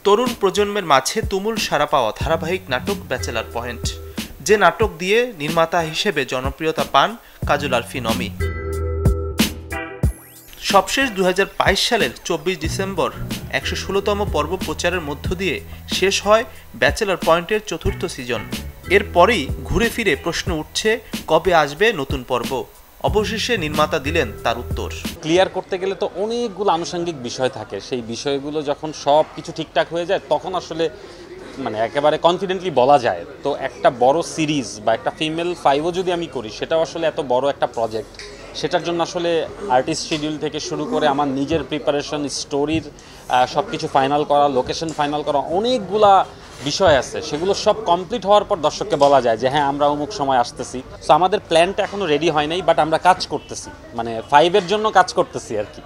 তরুণ প্রজন্মের মাঝে তুমুল সাড়া পাওয়া ধারাবাহিক নাটক ব্যাচেলার পয়েন্ট, যে নাটক দিয়ে নির্মাতা হিসেবে জনপ্রিয়তা পান কাজল আরফিন অমি। সবশেষ 2022 সালের 24 ডিসেম্বর 116তম পর্ব প্রচারের মধ্য দিয়ে শেষ হয় ব্যাচেলার পয়েন্টের চতুর্থ সিজন। এরপরই ঘুরে ফিরে প্রশ্ন উঠছে, কবে আসবে নতুন পর্ব? অবশেষে নির্মাতা দিলেন তার উত্তর। ক্লিয়ার করতে গেলে তো অনেকগুলো আনুষঙ্গিক বিষয় থাকে, সেই বিষয়গুলো যখন সব কিছু ঠিকঠাক হয়ে যায় তখন আসলে একেবারে কনফিডেন্টলি বলা যায়। তো একটা বড় সিরিজ বা একটা ফিমেল 5ও যদি আমি করি, সেটাও আসলে এত বড় একটা প্রজেক্ট, সেটার জন্য আসলে আর্টিস্ট শিডিউল থেকে শুরু করে আমার নিজের প্রিপারেশন, স্টোরির সব কিছু ফাইনাল করা, লোকেশন ফাইনাল করা, অনেকগুলা বিষয় আছে। সেগুলো সব কমপ্লিট হওয়ার পর দর্শককে বলা যায় যে হ্যাঁ, আমরা অমুক সময় আসতেছি। সো আমাদের প্ল্যানটা এখনও রেডি হয় নাই, বাট আমরা কাজ করতেছি, 5-এর জন্য কাজ করতেছি আর কি।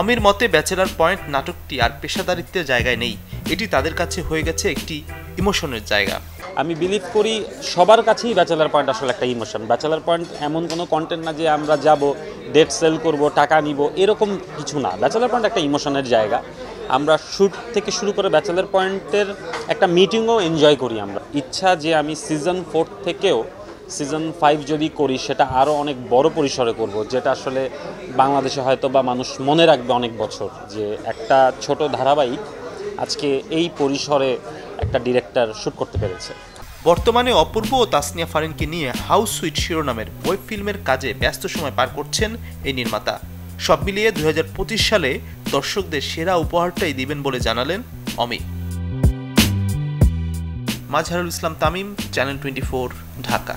অমির মতে ব্যাচেলার পয়েন্ট নাটকটি আর পেশাদারিত্বের জায়গায় নেই, এটি তাদের কাছে হয়ে গেছে একটি ইমোশনের জায়গা। আমি বিলিভ করি সবার কাছেই ব্যাচেলার পয়েন্ট আসলে একটা ইমোশন। ব্যাচেলার পয়েন্ট এমন কোনো কন্টেন্ট না যে আমরা যাব, ডেট সেল করব, টাকা নিব, এরকম কিছু না। ব্যাচেলার পয়েন্ট একটা ইমোশনের জায়গা। আমরা শ্যুট থেকে শুরু করে ব্যাচেলার পয়েন্টের একটা মিটিংও এনজয় করি আমরা। ইচ্ছা যে আমি সিজন 4 থেকেও সিজন 5 যদি করি, সেটা আরও অনেক বড় পরিসরে করব, যেটা আসলে বাংলাদেশে হয়তো বা মানুষ মনে রাখবে অনেক বছর, যে একটা ছোট ধারাবাহিক আজকে এই পরিসরে একটা ডিরেক্টর শ্যুট করতে পেরেছে। বর্তমানে অপূর্ব ও তাসনিয়া ফারিনকে নিয়ে হাউস সুইট শিরোনামের ওয়েব ফিল্মের কাজে ব্যস্ত সময় পার করছেন এই নির্মাতা। সব মিলিয়ে 2025 সালে দর্শকদের সেরা উপহারটাই দিবেন বলে জানালেন অমি। মাজহারুল ইসলাম তামিম, চ্যানেল 24, ঢাকা।